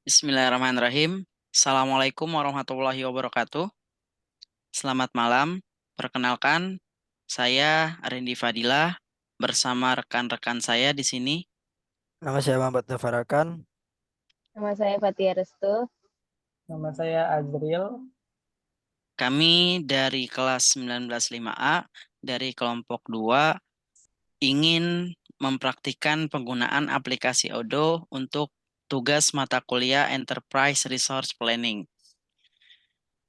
Bismillahirrahmanirrahim. Assalamualaikum warahmatullahi wabarakatuh. Selamat malam. Perkenalkan, saya Rendi Fadilah bersama rekan-rekan saya di sini. Nama saya Muhammad Nofarakan. Nama saya Fatia Restu. Nama saya Azril. Kami dari kelas 195A dari kelompok 2 ingin mempraktikkan penggunaan aplikasi Odoo untuk tugas mata kuliah Enterprise Resource Planning.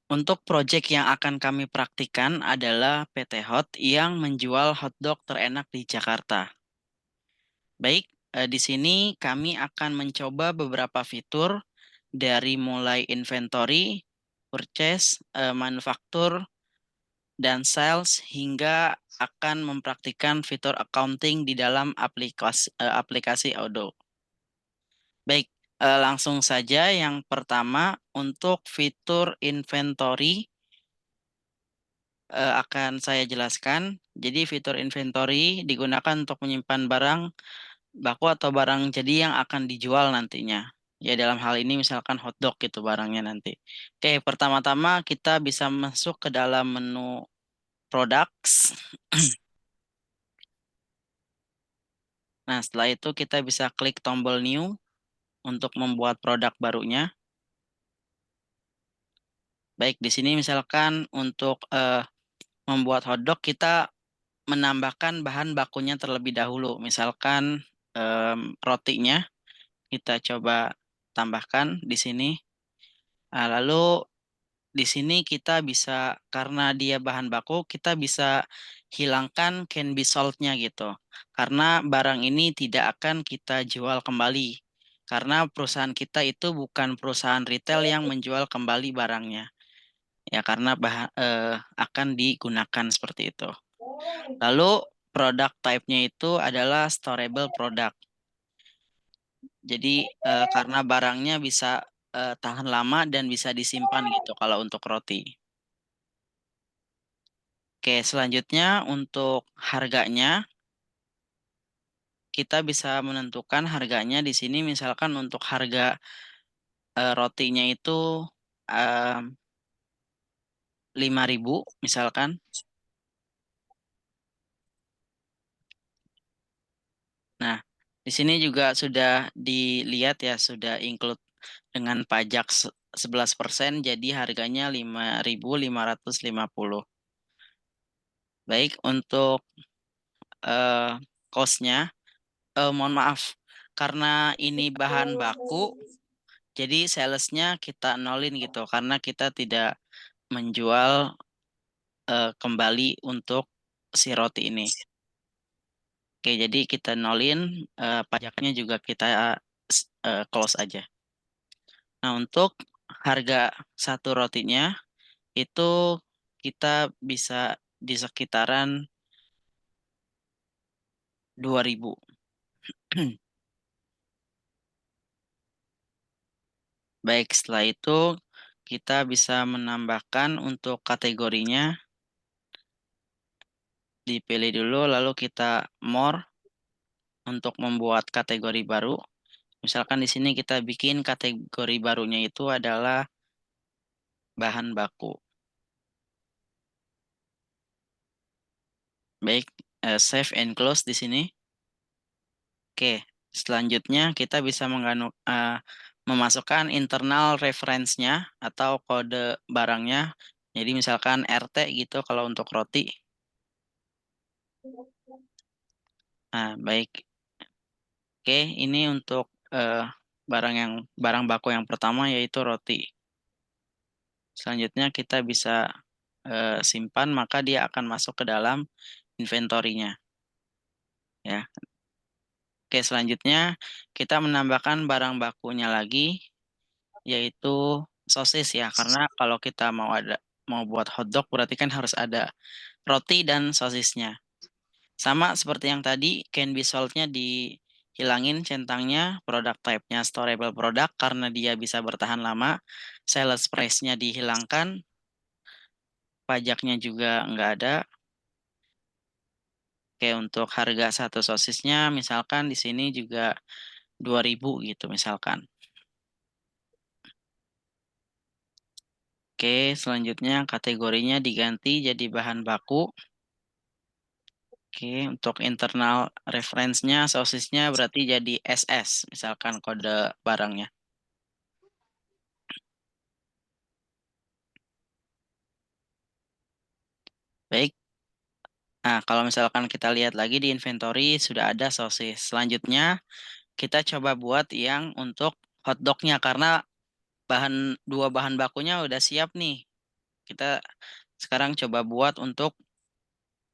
Untuk proyek yang akan kami praktikkan adalah PT Hot yang menjual hotdog terenak di Jakarta. Baik, di sini kami akan mencoba beberapa fitur dari mulai inventory, purchase, manufaktur, dan sales hingga akan mempraktikkan fitur accounting di dalam aplikasi Odoo. Baik, langsung saja yang pertama untuk fitur inventory akan saya jelaskan. Jadi fitur inventory digunakan untuk menyimpan barang baku atau barang jadi yang akan dijual nantinya. Ya dalam hal ini misalkan hotdog gitu barangnya nanti. Oke, pertama-tama kita bisa masuk ke dalam menu products. Nah, setelah itu kita bisa klik tombol new untuk membuat produk barunya. Baik, di sini misalkan untuk membuat hotdog kita menambahkan bahan bakunya terlebih dahulu. Misalkan rotinya kita coba tambahkan di sini. Nah, lalu di sini kita bisa, karena dia bahan baku, kita bisa hilangkan can be sold-nya gitu. Karena barang ini tidak akan kita jual kembali. Karena perusahaan kita itu bukan perusahaan retail yang menjual kembali barangnya. Ya, karena akan digunakan seperti itu. Lalu product type-nya itu adalah storable product. Jadi karena barangnya bisa tahan lama dan bisa disimpan gitu kalau untuk roti. Oke, selanjutnya untuk harganya kita bisa menentukan harganya di sini misalkan untuk harga rotinya itu 5.000 misalkan. Nah, di sini juga sudah dilihat ya, sudah include dengan pajak 11%, jadi harganya 5.550. Baik, untuk cost-nya, mohon maaf, karena ini bahan baku, jadi salesnya kita nolin gitu, karena kita tidak menjual kembali untuk si roti ini. Oke, jadi kita nolin, pajaknya juga kita close aja. Nah, untuk harga satu rotinya itu kita bisa di sekitaran 2.000. Baik, setelah itu kita bisa menambahkan untuk kategorinya. Dipilih dulu, lalu kita more untuk membuat kategori baru. Misalkan di sini kita bikin kategori barunya itu adalah bahan baku. Baik, save and close di sini. Oke, selanjutnya kita bisa memasukkan internal reference-nya atau kode barangnya. Jadi misalkan RT gitu kalau untuk roti. Nah, baik. Oke, ini untuk barang baku yang pertama yaitu roti. Selanjutnya kita bisa simpan, maka dia akan masuk ke dalam inventorinya. Ya. Oke, selanjutnya kita menambahkan barang bakunya lagi, yaitu sosis ya. Karena kalau kita mau buat hotdog berarti kan harus ada roti dan sosisnya. Sama seperti yang tadi, can be sold-nya dihilangin centangnya, product type-nya storable product karena dia bisa bertahan lama, sales price-nya dihilangkan, pajaknya juga nggak ada. Oke, untuk harga satu sosisnya misalkan di sini juga 2.000 gitu misalkan. Oke, selanjutnya kategorinya diganti jadi bahan baku. Oke, untuk internal reference-nya, sosisnya berarti jadi SS, misalkan kode barangnya. Baik. Nah, kalau misalkan kita lihat lagi di inventory, sudah ada sosis. Selanjutnya, kita coba buat yang untuk hotdognya, karena dua bahan bakunya udah siap nih. Kita sekarang coba buat untuk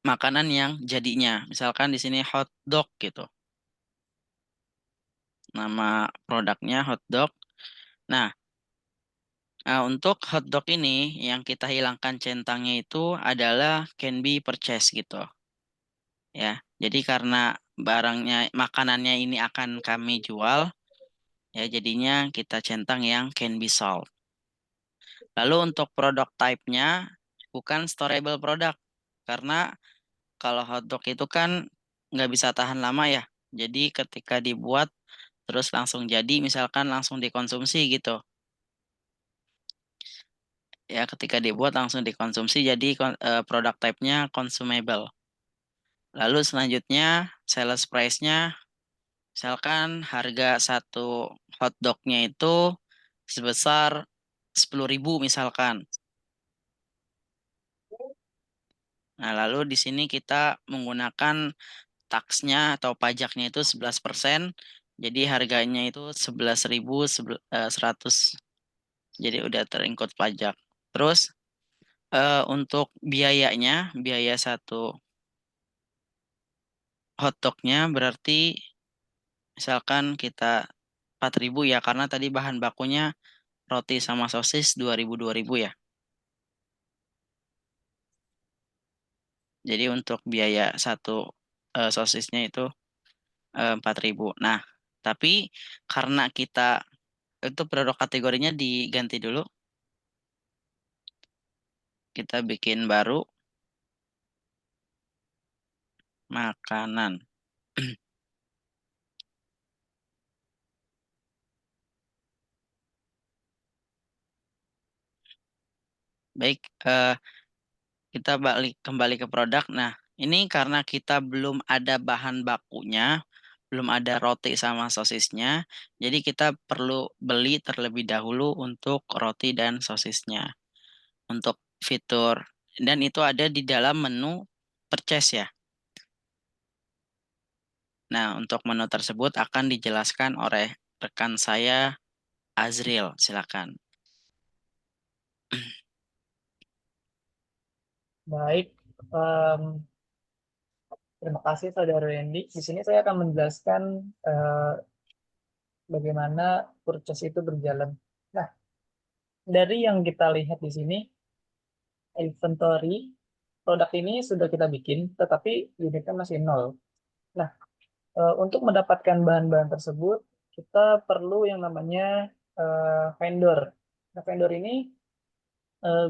makanan yang jadinya. Misalkan di sini hotdog gitu. Nama produknya hotdog. Nah, untuk hotdog ini yang kita hilangkan centangnya itu adalah can be purchased gitu. Ya, jadi karena makanannya ini akan kami jual, ya jadinya kita centang yang can be sold. Lalu untuk produk type-nya bukan storable product, karena kalau hotdog itu kan nggak bisa tahan lama ya. Jadi ketika dibuat terus langsung jadi, misalkan langsung dikonsumsi gitu. Ya, ketika dibuat langsung dikonsumsi, jadi produk type-nya consumable. Lalu selanjutnya sales price-nya, misalkan harga satu hotdognya itu sebesar 10.000 misalkan. Nah, lalu di sini kita menggunakan taksnya atau pajaknya itu 11%. Jadi harganya itu 11.100. Jadi udah teringkut pajak. Terus untuk biayanya, biaya satu hotdognya berarti misalkan kita 4.000 ya, karena tadi bahan bakunya roti sama sosis 2.000 ya. Jadi untuk biaya satu sosisnya itu 4.000. Nah, tapi karena kita itu produk kategorinya diganti dulu. Kita bikin baru makanan. Baik, kita kembali ke produk. Nah, ini karena kita belum ada bahan bakunya, belum ada roti sama sosisnya, jadi kita perlu beli terlebih dahulu untuk roti dan sosisnya. Untuk fitur, dan itu ada di dalam menu purchase ya. Nah, untuk menu tersebut akan dijelaskan oleh rekan saya, Azril. Silakan. Baik, terima kasih Saudara Randy. Di sini saya akan menjelaskan bagaimana purchase itu berjalan. Nah, dari yang kita lihat di sini, inventory produk ini sudah kita bikin, tetapi unitnya masih nol. Nah, untuk mendapatkan bahan-bahan tersebut, kita perlu yang namanya vendor. Nah, vendor ini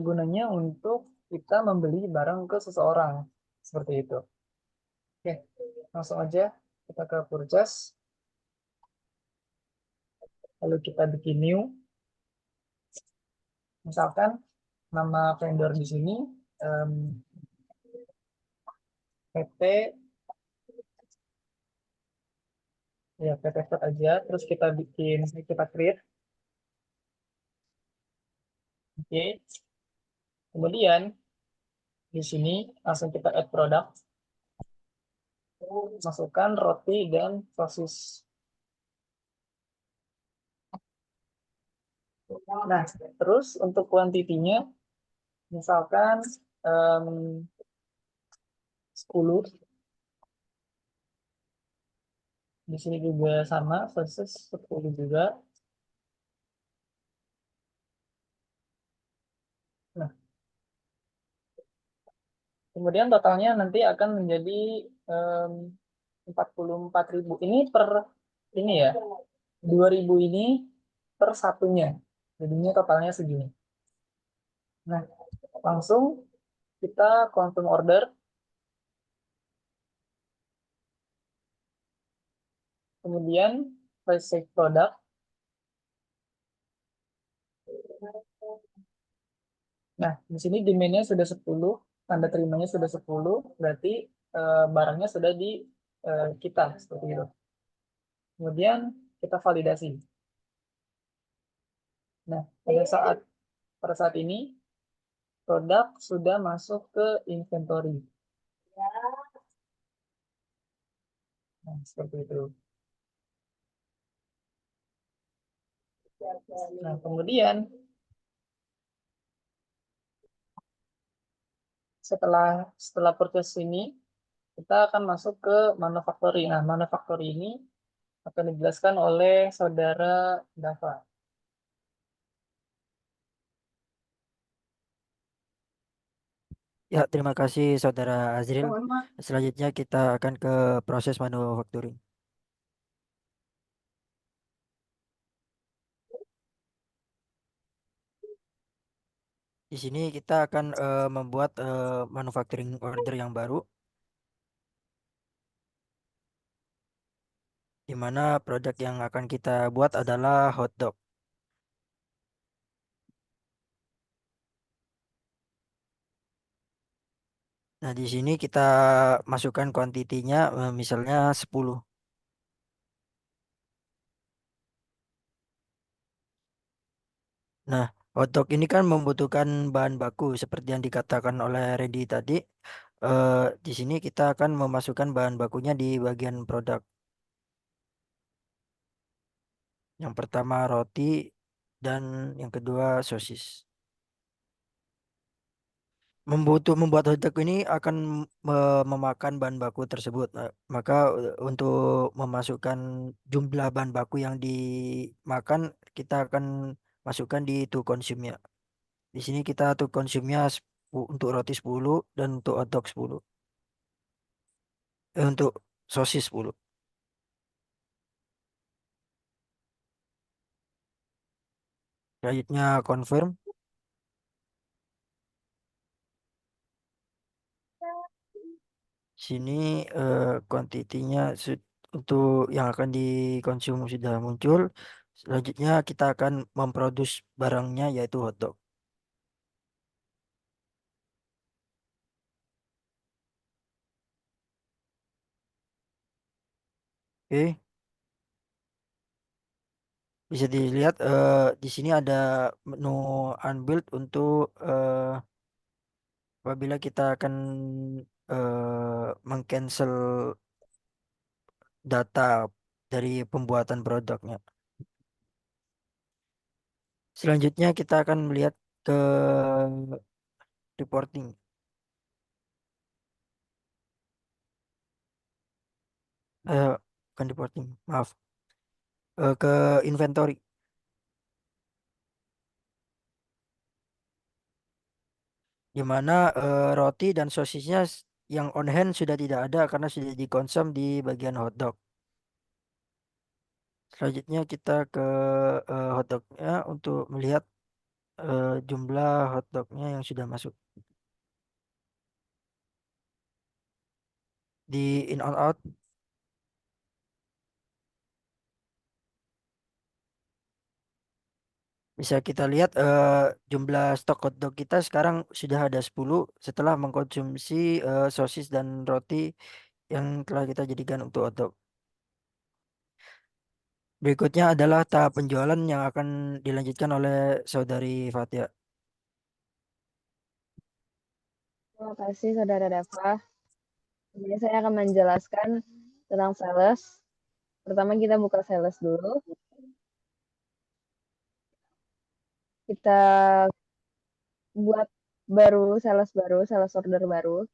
gunanya untuk kita membeli barang ke seseorang, seperti itu. Oke, langsung aja kita ke purchase. Lalu kita bikin new. Misalkan nama vendor di sini PT, ya PT Food aja. Terus kita create. Oke. Kemudian di sini langsung kita add product. Masukkan roti dan sosis. Nah, terus untuk kuantitinya, misalkan 10. Di sini juga sama, sosis 10 juga. Nah, kemudian totalnya nanti akan menjadi 44.000. Ini per ini ya, 2.000 ini per satunya. Jadinya totalnya segini. Nah, langsung kita confirm order. Kemudian receive product. Nah, di sini demand-nya sudah 10, tanda terimanya sudah 10, berarti barangnya sudah di kita, seperti itu. Kemudian kita validasi. Nah, pada saat ini produk sudah masuk ke inventory. Nah, seperti itu. Nah, kemudian setelah purchase ini, kita akan masuk ke manufacturing. Nah, manufacturing ini akan dijelaskan oleh saudara Dava. Ya, terima kasih Saudara Azril. Selanjutnya kita akan ke proses manufacturing. Di sini kita akan membuat manufacturing order yang baru, di mana produk yang akan kita buat adalah hotdog. Nah, di sini kita masukkan kuantitinya misalnya 10. Nah, hotdog ini kan membutuhkan bahan baku seperti yang dikatakan oleh Randy tadi. Eh, di sini kita akan memasukkan bahan bakunya di bagian produk. Yang pertama roti dan yang kedua sosis. Membuat hotdog ini akan memakan bahan baku tersebut. Maka untuk memasukkan jumlah bahan baku yang dimakan, kita akan masukkan di to consume-nya. Di sini kita to consume-nya untuk roti 10 dan untuk hotdog 10. Untuk sosis 10. Selanjutnya confirm. Sini kuantitinya untuk yang akan dikonsumsi sudah muncul. Selanjutnya kita akan memproduksi barangnya yaitu hotdog. Oke, bisa dilihat di sini ada menu unbuild untuk apabila kita akan mengcancel data dari pembuatan produknya. Selanjutnya kita akan melihat ke reporting. Bukan reporting, maaf. Ke inventory. Di mana roti dan sosisnya yang on hand sudah tidak ada karena sudah dikonsum di bagian hotdog. Selanjutnya kita ke hotdognya untuk melihat jumlah hotdognya yang sudah masuk di in on out. Bisa kita lihat jumlah stok hotdog kita sekarang sudah ada 10 setelah mengkonsumsi sosis dan roti yang telah kita jadikan untuk hotdog. Berikutnya adalah tahap penjualan yang akan dilanjutkan oleh Saudari Fatia. Terima kasih Saudara Dava. Jadi saya akan menjelaskan tentang sales. Pertama kita buka sales dulu. Kita buat sales order baru.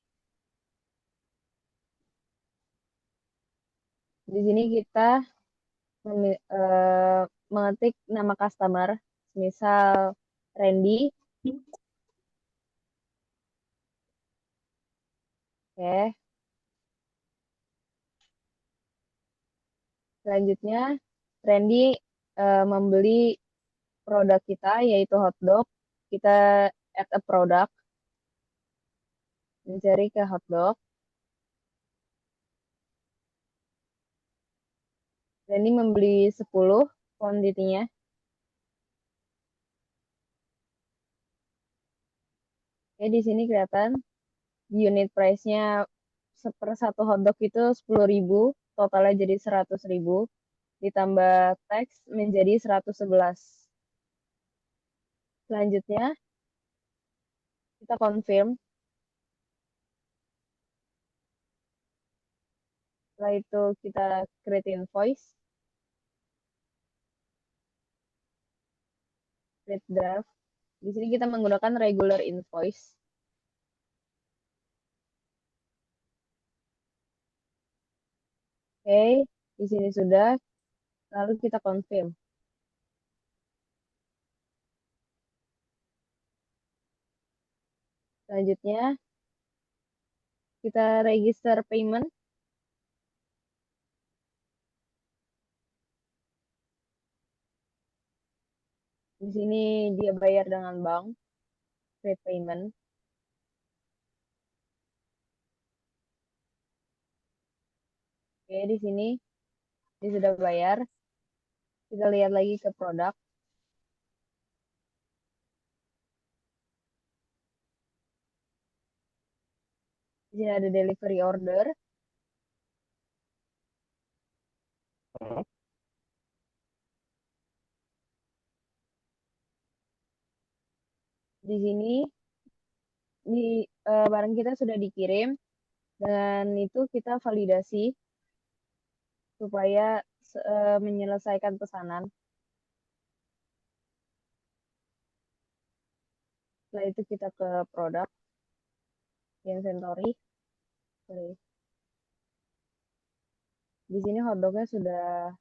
Di sini kita mengetik nama customer, misal Randy. Oke. Selanjutnya Randy membeli produk kita yaitu hotdog. Kita add a product, mencari ke hotdog. Randy membeli 10 kuantitinya. Oke, di sini kelihatan unit price-nya per satu hotdog itu 10.000, totalnya jadi 100.000, ditambah tax menjadi 111. Selanjutnya, kita confirm. Setelah itu kita create invoice, create draft. Di sini kita menggunakan regular invoice. Oke, di sini sudah. Lalu kita confirm. Selanjutnya, kita register payment. Di sini dia bayar dengan bank, create payment. Oke, di sini dia sudah bayar. Kita lihat lagi ke produk. Di sini ada delivery order. Di sini barang kita sudah dikirim dan itu kita validasi supaya menyelesaikan pesanan. Setelah itu kita ke produk inventory. Sorry. Di sini hotdognya sudah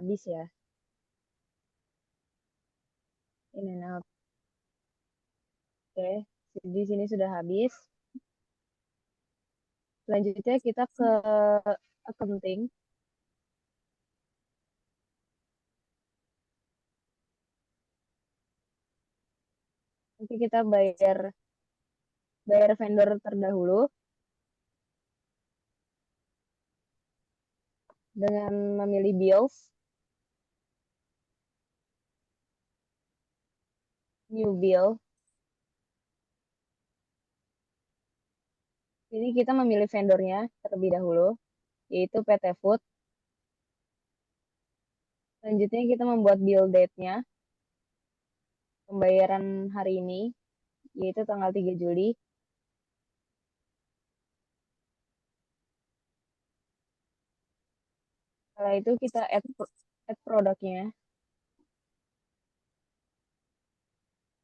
habis ya. In and out. Oke, di sini sudah habis. Selanjutnya kita ke accounting. Nanti kita bayar vendor terdahulu dengan memilih bills, new bill. Ini kita memilih vendornya terlebih dahulu, yaitu PT Food. Selanjutnya kita membuat bill date-nya, pembayaran hari ini, yaitu tanggal 3 Juli. Setelah itu kita add produknya,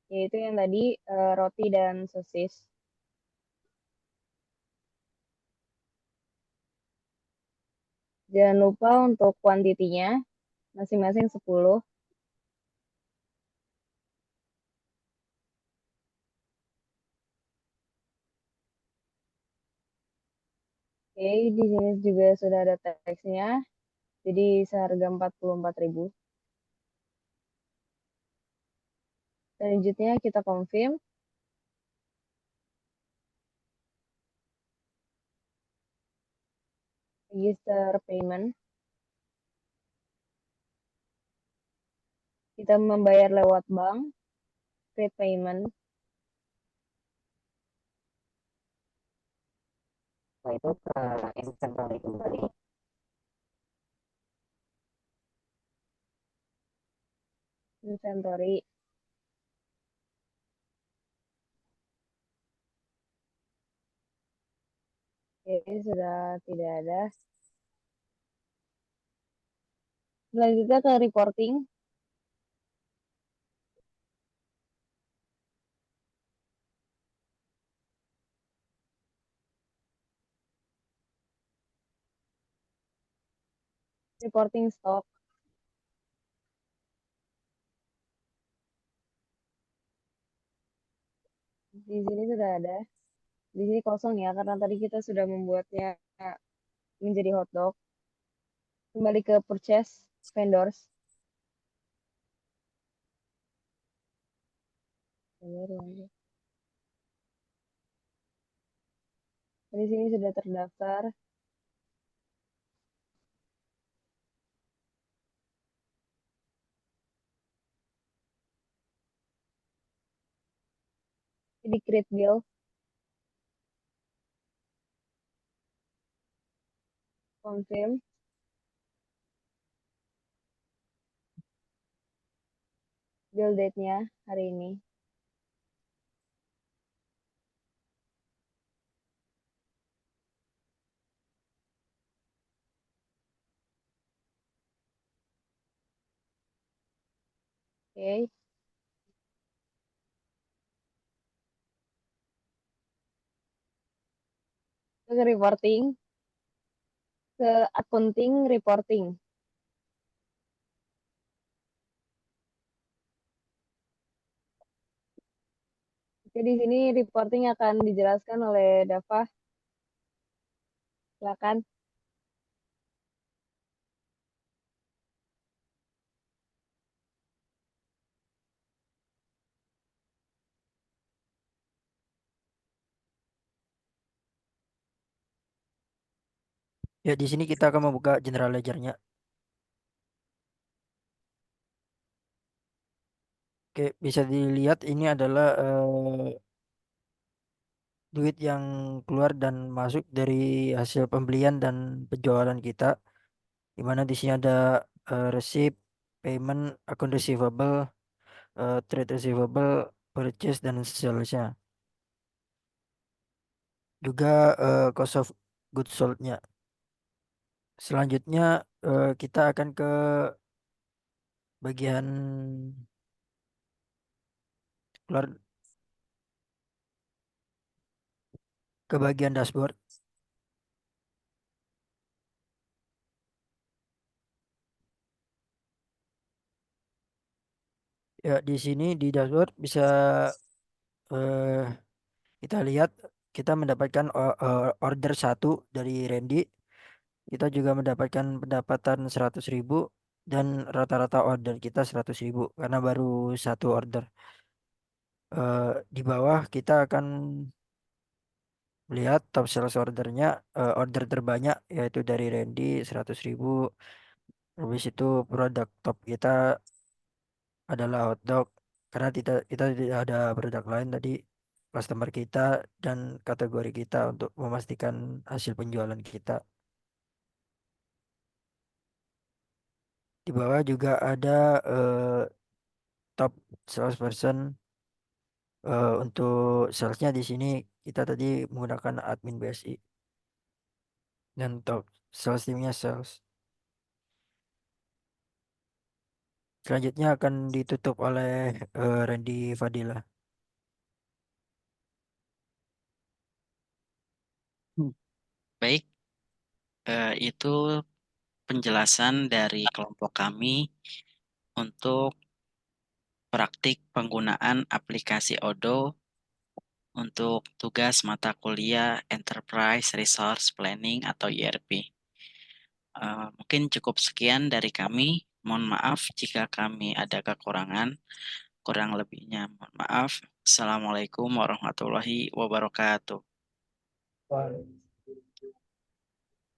yaitu yang tadi roti dan sosis. Jangan lupa untuk kuantitinya, masing-masing 10. Oke, di sini juga sudah ada teksnya, jadi seharga 44.000. Selanjutnya kita confirm. Register payment. Kita membayar lewat bank, create payment. Setelah itu ke inventory kembali. Inventory. Oke, sudah tidak ada. Selanjutnya ke reporting. Reporting stock. Di sini sudah ada. Di sini kosong ya, karena tadi kita sudah membuatnya menjadi hotdog. Kembali ke purchase vendors. Di sini sudah terdaftar. di create bill. Confirm. Bill date-nya hari ini. Oke. Ke reporting. Ke accounting reporting. Oke, di sini reporting akan dijelaskan oleh Dava. Silakan. Ya, di sini kita akan membuka general ledger-nya. Oke, bisa dilihat ini adalah duit yang keluar dan masuk dari hasil pembelian dan penjualan kita, di mana di sini ada receipt, payment, account receivable, trade receivable, purchase dan sales-nya. Juga cost of goods sold-nya. Selanjutnya kita akan ke bagian keluar ke bagian dashboard. Ya, di sini di dashboard bisa eh, kita lihat kita mendapatkan order satu dari Randy. Kita juga mendapatkan pendapatan 100.000 dan rata-rata order kita 100.000 karena baru satu order. Di bawah kita akan melihat top sales ordernya, order terbanyak yaitu dari Randy 100.000. Habis itu produk top kita adalah hotdog karena kita tidak ada produk lain tadi, customer kita dan kategori kita untuk memastikan hasil penjualan kita. Di bawah juga ada top salesperson. Untuk salesnya di sini kita tadi menggunakan admin BSI dan top sales timnya sales. Selanjutnya akan ditutup oleh Randy Fadila. Hmm. Baik, itu penjelasan dari kelompok kami untuk praktik penggunaan aplikasi Odoo untuk tugas mata kuliah Enterprise Resource Planning atau ERP. Mungkin cukup sekian dari kami. Mohon maaf jika kami ada kekurangan. Kurang lebihnya mohon maaf. Assalamualaikum warahmatullahi wabarakatuh. Wah,